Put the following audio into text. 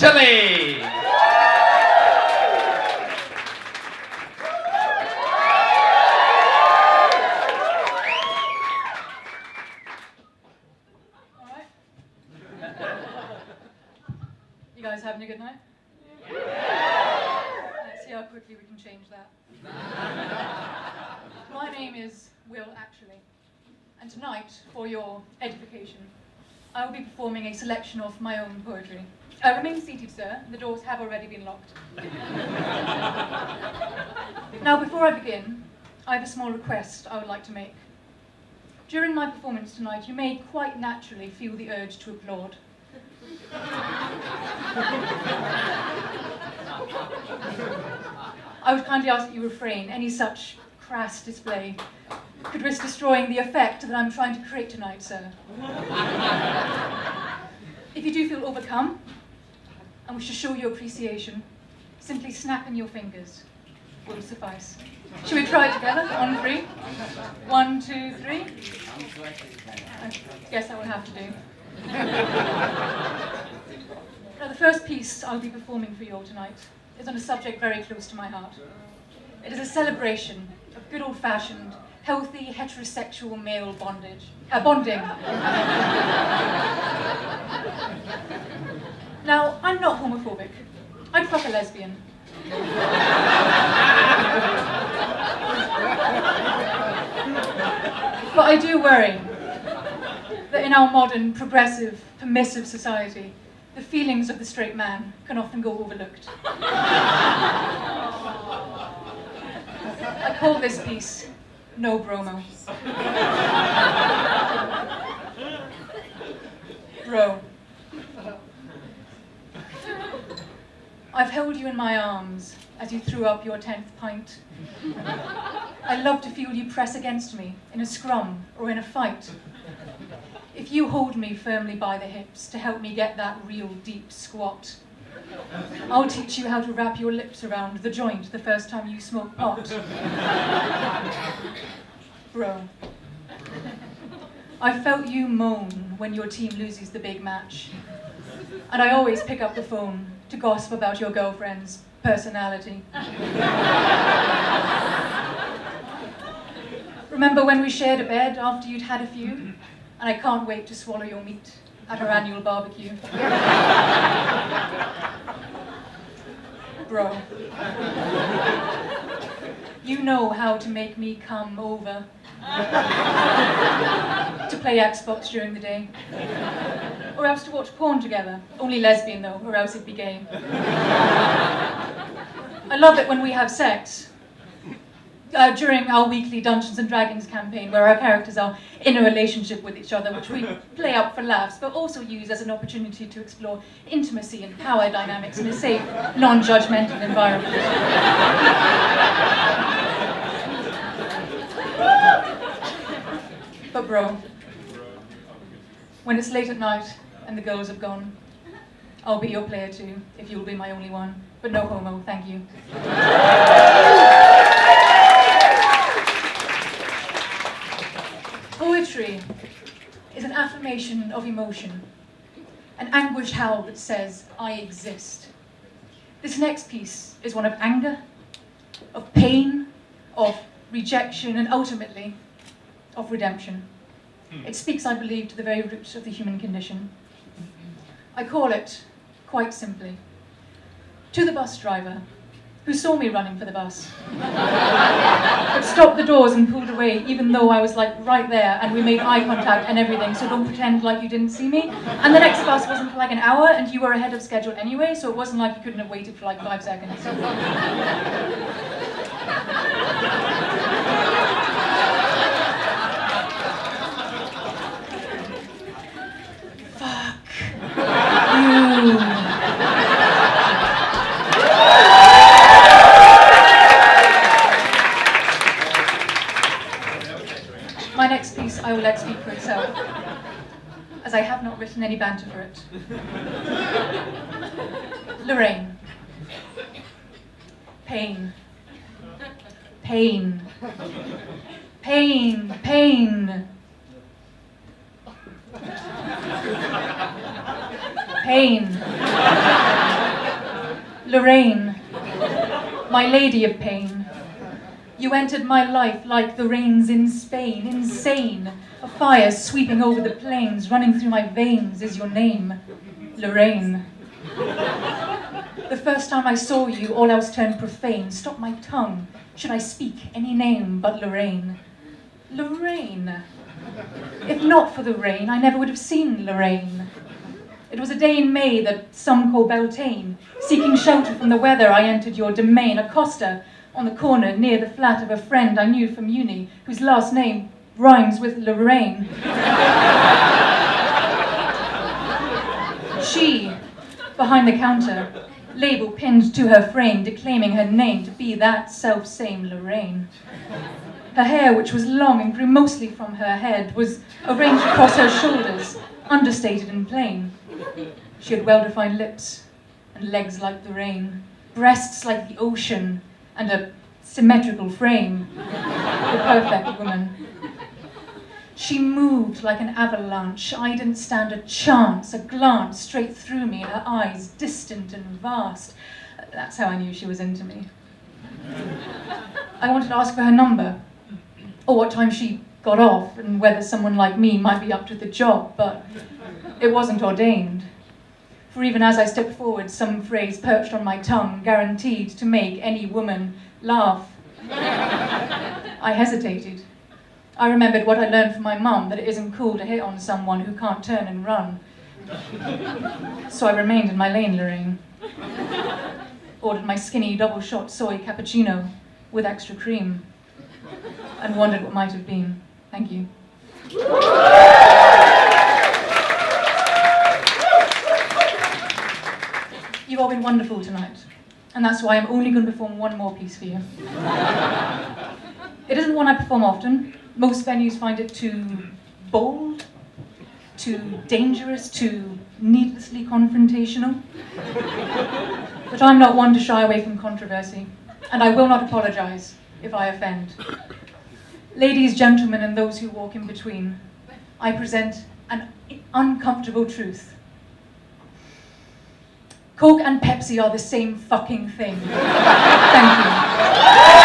Natalie! You guys having a good night? Let's see how quickly we can change that. My name is Will Actually, and tonight, for your edification, I will be performing a selection of my own poetry. Remain seated, sir. The doors have already been locked. Now, before I begin, I have a small request I would like to make. During my performance tonight, you may quite naturally feel the urge to applaud. I would kindly ask that you refrain. Any such crass display could risk destroying the effect that I'm trying to create tonight, sir. If you do feel overcome and wish to show your appreciation, simply snapping your fingers will suffice. Shall we try it together? On three. 1, 2, 3. I guess I will have to do. Now, the first piece I'll be performing for you all tonight is on a subject very close to my heart. It is a celebration of good old-fashioned, healthy, heterosexual male bonding. Now, I'm not homophobic. I'd fuck a lesbian. But I do worry that in our modern, progressive, permissive society, the feelings of the straight man can often go overlooked. I call this piece No Bromo. Bro. I've held you in my arms as you threw up your 10th pint. I love to feel you press against me in a scrum or in a fight. If you hold me firmly by the hips to help me get that real deep squat, I'll teach you how to wrap your lips around the joint the first time you smoke pot. Bro. I felt you moan when your team loses the big match. And I always pick up the phone to gossip about your girlfriend's personality. Remember when we shared a bed after you'd had a few? And I can't wait to swallow your meat at our annual barbecue. Bro. You know how to make me come over to play Xbox during the day. Or else to watch porn together. Only lesbian though, or else it'd be gay. I love it when we have sex. During our weekly Dungeons & Dragons campaign, where our characters are in a relationship with each other, which we play up for laughs, but also use as an opportunity to explore intimacy and power dynamics in a safe, non-judgmental environment. But bro, when it's late at night and the girls have gone, I'll be your player too, if you'll be my only one. But no homo, thank you. Poetry is an affirmation of emotion, an anguished howl that says, I exist. This next piece is one of anger, of pain, of rejection, and ultimately, of redemption. It speaks, I believe, to the very roots of the human condition. I call it, quite simply, To the Bus Driver, who saw me running for the bus, but stopped the doors and pulled away, even though I was like right there and we made eye contact and everything, so don't pretend like you didn't see me. And the next bus wasn't for like an hour and you were ahead of schedule anyway, so it wasn't like you couldn't have waited for like 5 seconds. Fuck you. My next piece I will let speak for itself, as I have not written any banter for it. Lorraine. Pain. Pain. Pain. Pain. Pain. Lorraine, my lady of pain. You entered my life like the rains in Spain, insane. A fire sweeping over the plains, running through my veins is your name, Lorraine. The first time I saw you, all else turned profane. Stop my tongue, should I speak any name but Lorraine? Lorraine. If not for the rain, I never would have seen Lorraine. It was a day in May that some call Beltane. Seeking shelter from the weather, I entered your domain, a coster on the corner near the flat of a friend I knew from uni, whose last name rhymes with Lorraine. She, behind the counter, label pinned to her frame, declaiming her name to be that self-same Lorraine. Her hair, which was long and grew mostly from her head, was arranged across her shoulders, understated and plain. She had well-defined lips and legs like the rain, breasts like the ocean, and a symmetrical frame. The perfect woman. She moved like an avalanche. I didn't stand a chance, a glance straight through me, her eyes distant and vast. That's how I knew she was into me. I wanted to ask for her number, or what time she got off, and whether someone like me might be up to the job, but it wasn't ordained. For even as I stepped forward, some phrase perched on my tongue, guaranteed to make any woman laugh. I hesitated. I remembered what I learned from my mum, that it isn't cool to hit on someone who can't turn and run. So I remained in my lane, Lorraine. Ordered my skinny double-shot soy cappuccino with extra cream, and wondered what might have been. Thank you. You've all been wonderful tonight, and that's why I'm only going to perform one more piece for you. It isn't one I perform often. Most venues find it too bold, too dangerous, too needlessly confrontational. But I'm not one to shy away from controversy, and I will not apologize if I offend. Ladies, gentlemen, and those who walk in between, I present an uncomfortable truth. Coke and Pepsi are the same fucking thing. Thank you.